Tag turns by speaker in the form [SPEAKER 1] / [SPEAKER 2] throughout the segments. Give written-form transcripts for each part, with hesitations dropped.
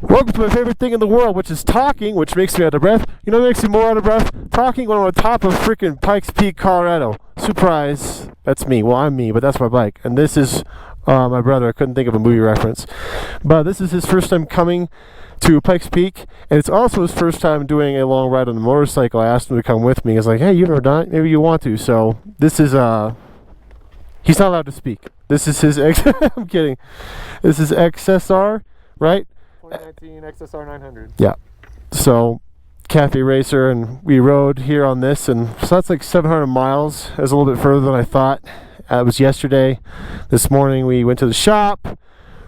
[SPEAKER 1] Welcome to my favorite thing in the world, which is talking, which makes me out of breath. You know what makes me more out of breath? Talking when I'm on top of freaking Pikes Peak, Colorado. Surprise. That's me. Well, I'm me, but that's my bike. And this is my brother. I couldn't think of a movie reference. But this is his first time coming to Pikes Peak, and it's also his first time doing a long ride on a motorcycle. I asked him to come with me. He's like, hey, you've never done it? Maybe you want to. So this is, he's not allowed to speak. This is his, I'm kidding. This is XSR, right?
[SPEAKER 2] 2019 XSR 900.
[SPEAKER 1] Yeah. So, Cafe Racer, and we rode here on this, and so that's like 700 miles. It was a little bit further than I thought. It was yesterday. This morning we went to the shop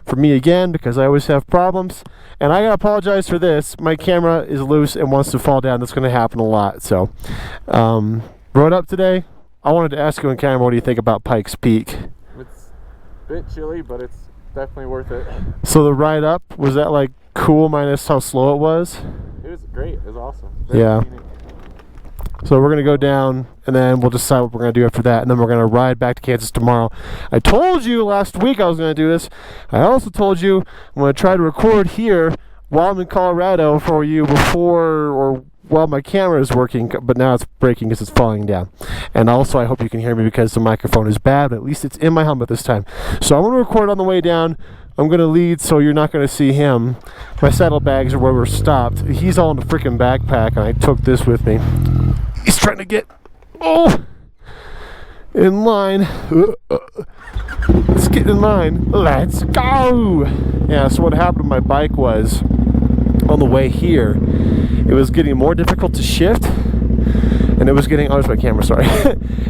[SPEAKER 1] for me again because I always have problems. And I gotta apologize for this. My camera is loose and wants to fall down. That's gonna happen a lot. So, rode up today. I wanted to ask you on camera, what do you think about Pikes Peak?
[SPEAKER 2] It's a bit chilly, but it's definitely worth it.
[SPEAKER 1] So the ride up, was that like cool minus how slow it was?
[SPEAKER 2] It was great. It was awesome. Very
[SPEAKER 1] Yeah.
[SPEAKER 2] scenic.
[SPEAKER 1] So we're going to go down, and then we'll decide what we're going to do after that, and then we're going to ride back to Kansas tomorrow. I told you last week I was going to do this. I also told you I'm going to try to record here while I'm in Colorado for you before or while my camera is working, but now it's breaking because it's falling down. And also I hope you can hear me because the microphone is bad, but at least it's in my helmet this time. So I'm going to record on the way down. I'm going to lead, so you're not going to see him. My saddlebags are where we're stopped. He's all in a freaking backpack, and I took this with me. He's trying to get, in line. Let's get in line. Let's go. Yeah, so what happened to my bike was, on the way here, it was getting more difficult to shift, and it was getting, there's my camera, sorry.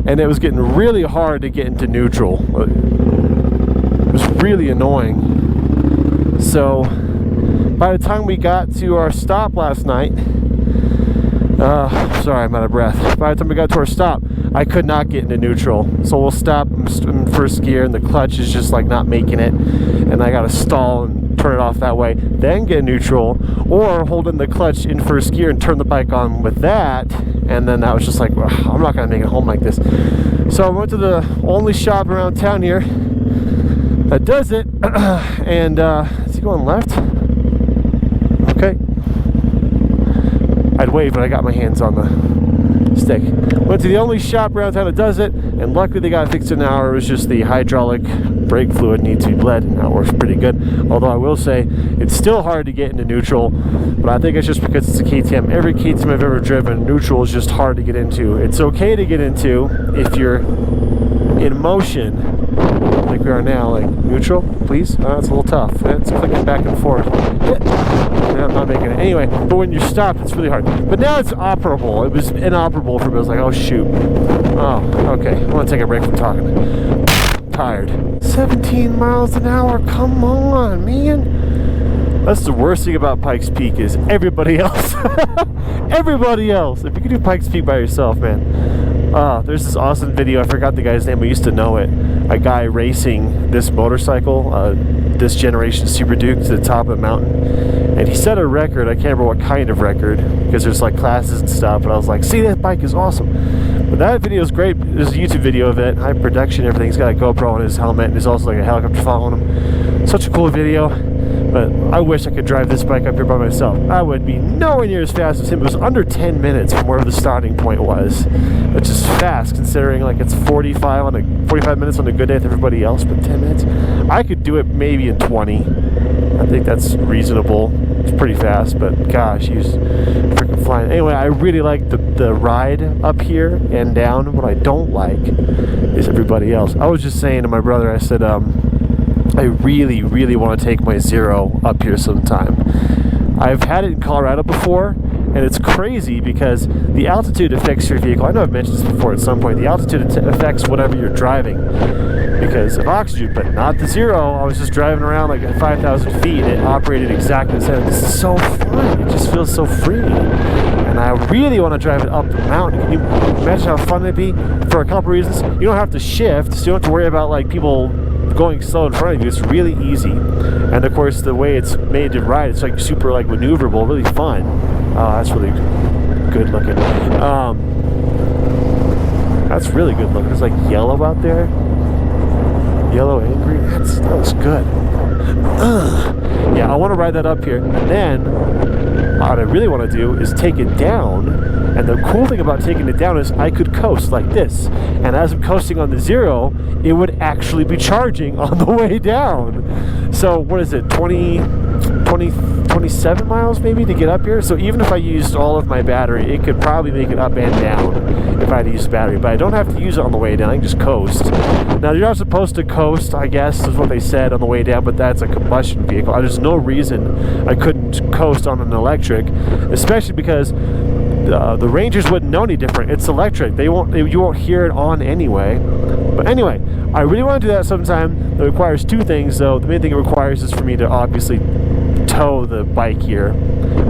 [SPEAKER 1] And it was getting really hard to get into neutral. It was really annoying. So by the time we got to our stop last night, sorry, I'm out of breath. By the time we got to our stop, I could not get into neutral. So we'll stop in first gear, and the clutch is just like not making it, and I gotta stall and turn it off that way, then get neutral, or hold in the clutch in first gear and turn the bike on with that. And then that was just like, well, I'm not gonna make it home like this. So I went to the only shop around town here that does it, and is he going left? Okay. I'd wave, but I got my hands on the stick. Went to the only shop around town that does it, and luckily they got it fixed in an hour. It was just the hydraulic brake fluid needs to be bled, and that works pretty good. Although I will say, it's still hard to get into neutral, but I think it's just because it's a KTM. Every KTM I've ever driven, neutral is just hard to get into. It's okay to get into if you're in motion, like we are now, like neutral, please. It's a little tough. It's clicking back and forth. I'm not making it. Anyway, but when you're stopped, it's really hard. But now it's operable. It was inoperable for me. I was like, oh shoot. Oh, okay. I want to take a break from talking. Tired. 17 miles an hour. Come on, man. That's the worst thing about Pikes Peak is everybody else. Everybody else. If you can do Pikes Peak by yourself, man. There's this awesome video. I forgot the guy's name. I used to know it. A guy racing this motorcycle, this generation Super Duke, to the top of a mountain. And he set a record. I can't remember what kind of record, because there's like classes and stuff. But I was like, see, that bike is awesome. But that video is great. There's a YouTube video of it, high production, everything. He's got a GoPro on his helmet, and there's also like a helicopter following him. Such a cool video. But I wish I could drive this bike up here by myself. I would be nowhere near as fast as him. It was under 10 minutes from wherever the starting point was, which is fast considering like it's 45 minutes on a good day with everybody else. But 10 minutes, I could do it maybe in 20. I think that's reasonable. It's pretty fast, but gosh, he was freaking flying. Anyway, I really like the ride up here and down. What I don't like is everybody else. I was just saying to my brother, I said, I really, really want to take my Zero up here sometime. I've had it in Colorado before, and it's crazy because the altitude affects your vehicle. I know I've mentioned this before at some point. The altitude affects whatever you're driving because of oxygen, but not the Zero. I was just driving around like at 5,000 feet, and it operated exactly the same. This is so fun. It just feels so free. And I really want to drive it up the mountain. Can you imagine how fun it'd be? For a couple reasons. You don't have to shift, so you don't have to worry about like people going slow in front of you. It's really easy, and of course the way it's made to ride, it's like super like maneuverable, really fun. That's really good looking. That's really good looking. It's like yellow out there, yellow and green. That looks good. yeah, I want to ride that up here, and then what I really want to do is take it down. And the cool thing about taking it down is I could coast like this, and as I'm coasting on the Zero, it would actually be charging on the way down. So what is it, 27 miles maybe to get up here? So even if I used all of my battery, it could probably make it up and down if I had to use battery, but I don't have to use it on the way down. I can just coast. Now you're not supposed to coast, I guess is what they said on the way down, but that's a combustion vehicle. There's no reason I couldn't coast on an electric, especially because the Rangers wouldn't know any different. It's electric. You won't hear it on anyway. But anyway, I really want to do that sometime. It requires two things though. The main thing it requires is for me to obviously tow the bike here.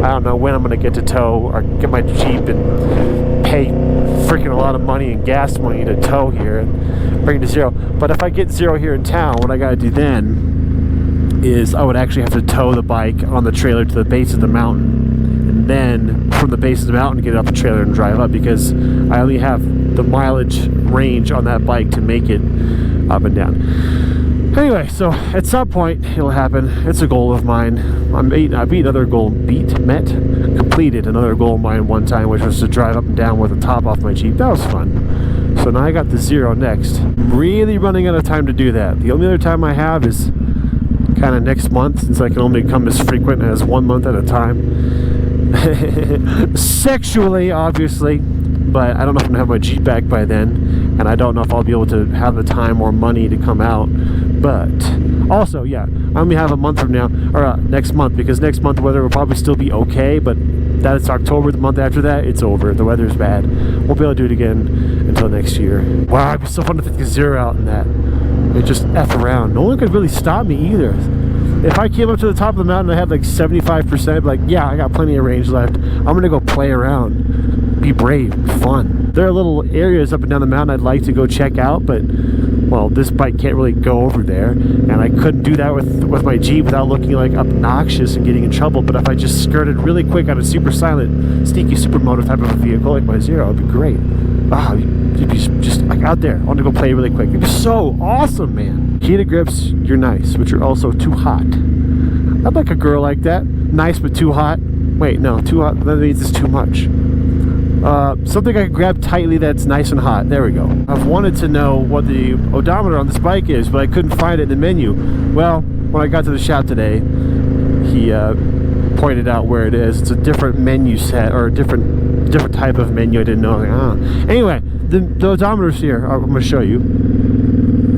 [SPEAKER 1] I don't know when I'm going to get to tow or get my Jeep and pay freaking a lot of money and gas money to tow here and bring it to Zero. But if I get Zero here in town, what I got to do then is I would actually have to tow the bike on the trailer to the base of the mountain. And then from the base of the mountain get it off the trailer and drive up, because I only have the mileage range on that bike to make it up and down. Anyway, so at some point it'll happen. It's a goal of mine. Completed another goal of mine one time, which was to drive up and down with the top off my Jeep. That was fun. So now I got the Zero next. I'm really running out of time to do that. The only other time I have is kind of next month, since I can only come as frequent as 1 month at a time. Sexually, obviously, but I don't know if I'm gonna have my Jeep back by then, and I don't know if I'll be able to have the time or money to come out. But also, yeah, I only have a month from now, or next month, because next month the weather will probably still be okay, but that's October. The month after that, it's over. The weather's bad. Won't be able to do it again until next year. Wow, it'd be so fun to take the Zero out in that. It just F around. No one could really stop me either. If I came up to the top of the mountain and I had like 75%, I'd be like, yeah, I got plenty of range left. I'm gonna go play around, be brave, be fun. There are little areas up and down the mountain I'd like to go check out, but well, this bike can't really go over there, and I couldn't do that with my Jeep without looking like obnoxious and getting in trouble. But if I just skirted really quick on a super silent, sneaky supermoto type of a vehicle like my Zero, it'd be great. Ah, you'd be just like out there. I want to go play really quick. It'd be so awesome, man. Heated grips, you're nice, but you're also too hot. I'd like a girl like that. Nice but too hot. Wait, no, too hot, that means it's too much. Something I can grab tightly that's nice and hot. There we go. I've wanted to know what the odometer on this bike is, but I couldn't find it in the menu. Well, when I got to the shop today, he pointed out where it is. It's a different menu set, or a different type of menu. I didn't know. Like, Anyway, the odometer's here. I'm going to show you.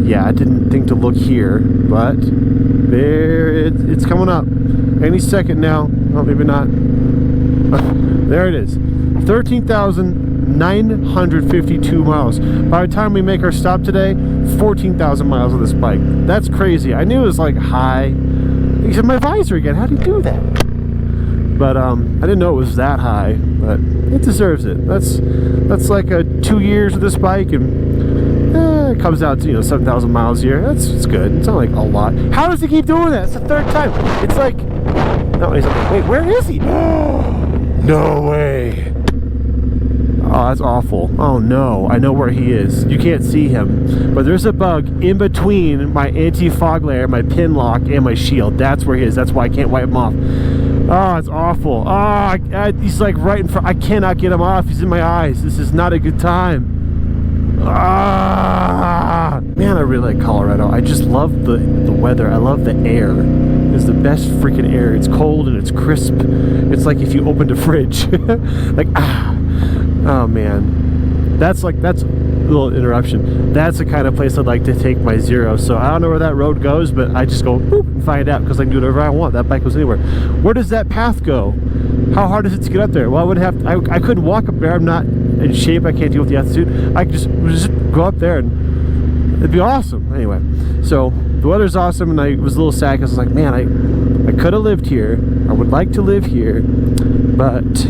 [SPEAKER 1] Yeah, I didn't think to look here, but there it's coming up. Any second now. Oh, maybe not. There it is. 13,952 miles. By the time we make our stop today, 14,000 miles on this bike. That's crazy. I knew it was like high. He said my visor again. How do you do that? But I didn't know it was that high. But it deserves it. That's like 2 years of this bike, and it comes out to 7,000 miles a year. It's good. It's not like a lot. How does he keep doing that? It's the third time. It's like no. He's like, wait, where is he? No way. Oh, that's awful. Oh no, I know where he is. You can't see him, but there's a bug in between my anti-fog layer, my pin lock, and my shield. That's where he is. That's why I can't wipe him off. Oh, it's awful. Oh, he's like right in front. I cannot get him off. He's in my eyes. This is not a good time. Ah, man, I really like Colorado. I just love the weather. I love the air. It's the best freaking air. It's cold and it's crisp. It's like if you opened a fridge. Like, oh man, that's a little interruption. That's the kind of place I'd like to take my Zero. So I don't know where that road goes, but I just go boop and find out, because I can do whatever I want. That bike goes anywhere. Where does that path go? How hard is it to get up there? Well, I would have I couldn't walk up there. I'm not in shape. I can't deal with the altitude. I could just go up there and it'd be awesome. Anyway, so the weather's awesome, and I was a little sad because I was like, man, I could have lived here. I would like to live here, but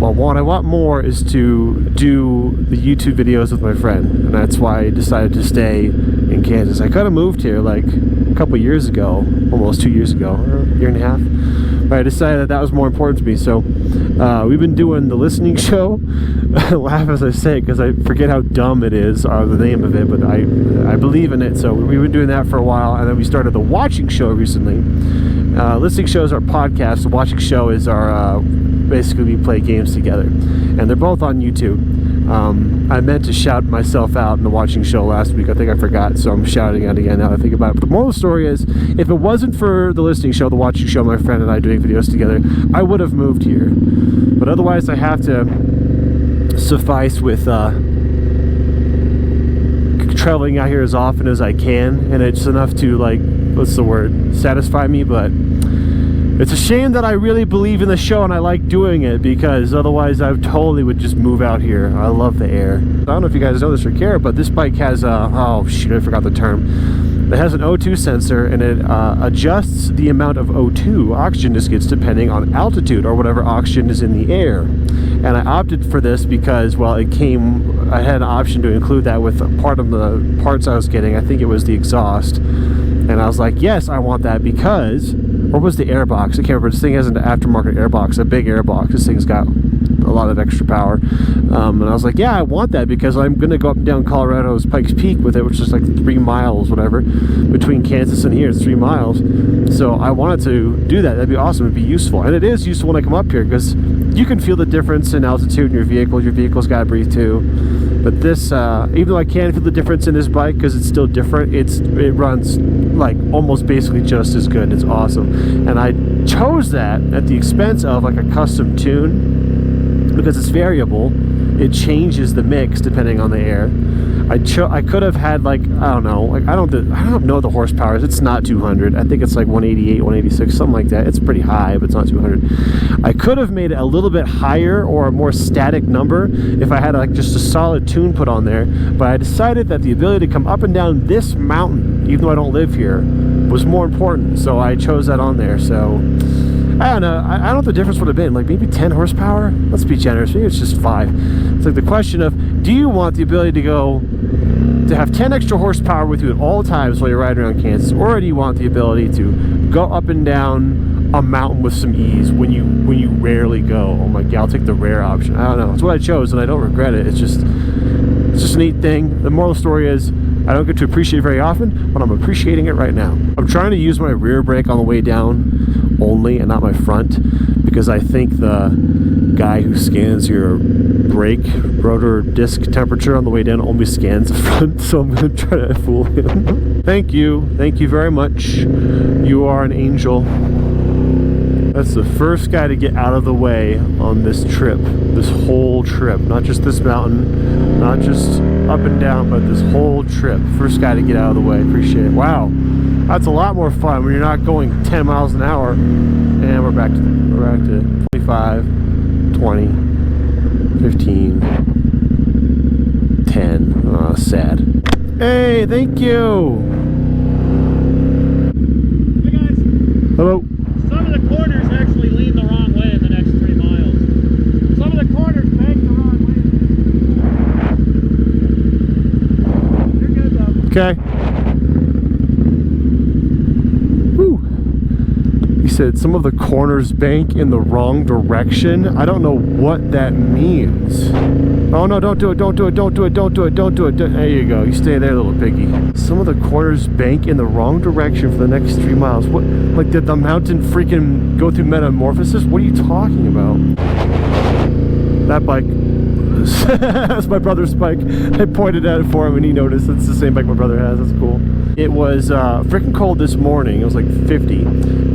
[SPEAKER 1] what I want more is to do the YouTube videos with my friend, and that's why I decided to stay in Kansas. I could have moved here like a couple years ago, almost 2 years ago, or a year and a half, But I decided that that was more important to me. So we've been doing the listening show. I laugh as I say it because I forget how dumb it is, the name of it, but I believe in it. So we've been doing that for a while, and then we started the watching show recently. Listening show is our podcast. The watching show is our basically we play games together, and they're both on YouTube. I meant to shout myself out in the watching show last week. I think I forgot, so I'm shouting out again now that I think about it. But the moral of the story is, if it wasn't for the listening show, the watching show, my friend and I doing videos together, I would have moved here. But otherwise, I have to suffice with traveling out here as often as I can, and it's enough to, like, what's the word, satisfy me. But it's a shame that I really believe in the show and I like doing it, because otherwise I totally would just move out here. I love the air. I don't know if you guys know this or care, but this bike has a, oh shoot, I forgot the term. It has an O2 sensor, and it adjusts the amount of O2, oxygen this gets, depending on altitude or whatever oxygen is in the air. And I opted for this because, well, I had an option to include that with part of the parts I was getting. I think it was the exhaust. And I was like, yes, I want that because, or was the airbox? I can't remember. This thing has an aftermarket airbox, a big airbox. This thing's got a lot of extra power. And I was like, yeah, I want that because I'm going to go up and down Colorado's Pikes Peak with it, which is like 3 miles, whatever. Between Kansas and here, it's 3 miles. So I wanted to do that. That'd be awesome. It'd be useful. And it is useful when I come up here because you can feel the difference in altitude in your vehicle. Your vehicle's got to breathe too. But this, even though I can feel the difference in this bike because it's still different, it runs like almost basically just as good. It's awesome. And I chose that at the expense of like a custom tune because it's variable. It changes the mix depending on the air. I could have had, like, I don't know, like I don't know the horsepower. It's not 200. I think it's like 188, 186, something like that. It's pretty high, but it's not 200. I could have made it a little bit higher or a more static number if I had like just a solid tune put on there. But I decided that the ability to come up and down this mountain, even though I don't live here, was more important. So I chose that on there. So I don't know. I don't know what the difference would have been. Like maybe 10 horsepower? Let's be generous. Maybe it's just 5. It's like the question of, do you want the ability to have 10 extra horsepower with you at all times while you're riding around Kansas, or do you want the ability to go up and down a mountain with some ease when you rarely go? Oh my god, I'll take the rare option. I don't know. It's what I chose and I don't regret it. It's just a neat thing. The moral story is, I don't get to appreciate it very often, but I'm appreciating it right now. I'm trying to use my rear brake on the way down only and not my front, because I think the guy who scans your brake rotor disc temperature on the way down only scans the front, so I'm going to try to fool him. Thank you very much. You are an angel. That's the first guy to get out of the way on this trip, this whole trip, not just this mountain, not just up and down, but this whole trip. First guy to get out of the way. Appreciate it. Wow, that's a lot more fun when you're not going 10 miles an hour. And we're back to 25, 20, 15, 10. Sad. Hey, thank you.
[SPEAKER 3] Hey guys.
[SPEAKER 1] Hello.
[SPEAKER 3] Some of the corners actually lean the wrong way in the next 3 miles. Some of the corners bank the wrong way. You're good though.
[SPEAKER 1] Okay. Woo. He said some of the corners bank in the wrong direction. I don't know what that means. Oh no, don't do it, don't do it, don't do it, don't do it, don't do it. There you go. You stay there, little piggy. Some of the corners bank in the wrong direction for the next 3 miles. What? Like, did the mountain freaking go through metamorphosis? What are you talking about? That bike. That's my brother's bike. I pointed at it for him and he noticed. It's the same bike my brother has. That's cool. It was freaking cold this morning. It was like 50.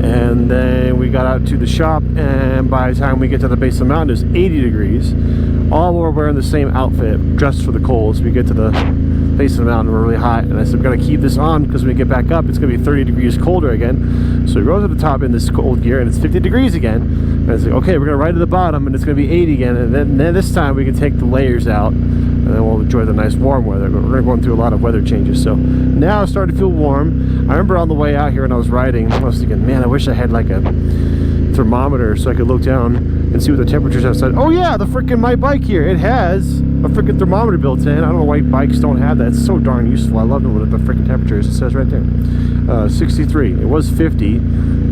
[SPEAKER 1] And then we got out to the shop, and by the time we get to the base of the mountain, it's 80 degrees. All we're wearing the same outfit, dressed for the cold. So we get to the base of the mountain, we're really hot. And I said, we're going to keep this on because when we get back up, it's going to be 30 degrees colder again. So we rose to the top in this cold gear, and it's 50 degrees again. And I said, okay, we're going to ride to the bottom, and it's going to be 80 again. And then this time we can take the layers out, and then we'll enjoy the nice warm weather. But we're going through a lot of weather changes. So now it's starting to feel warm. I remember on the way out here when I was riding, I was thinking, man, I wish I had like a thermometer so I could look down and see what the temperature's outside. Oh yeah, the freaking my bike here, it has a freaking thermometer built in. I don't know why bikes don't have that. It's so darn useful. I love it when the freaking temperature is. It says right there 63. It was 50.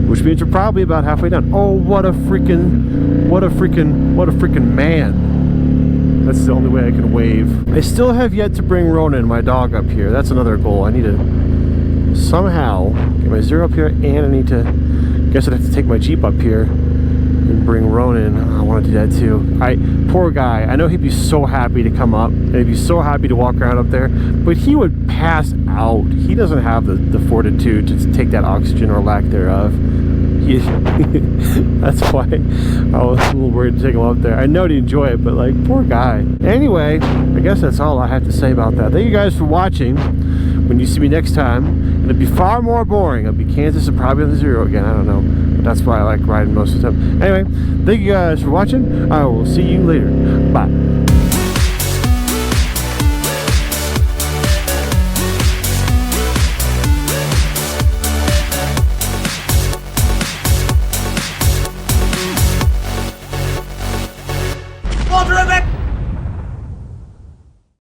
[SPEAKER 1] which means we're probably about halfway done. Oh, what a freaking man. That's the only way I can wave. I still have yet to bring Ronan, my dog, up here. That's another goal. I need to somehow get my Zero up here, and I need to, I guess I'd have to take my Jeep up here and bring Ronan. I want to do that too. Poor guy. I know he'd be so happy to come up, and he'd be so happy to walk around up there, but he would pass out. He doesn't have the fortitude to take that oxygen or lack thereof. That's why I was a little worried to take him up there. I know he'd enjoy it, but like, poor guy. Anyway, I guess that's all I have to say about that. Thank you guys for watching. When you see me next time, it'll be far more boring. It'll be Kansas and probably on the Zero again. I don't know. But that's why I like riding most of the time. Anyway, thank you guys for watching. I will see you later. Bye.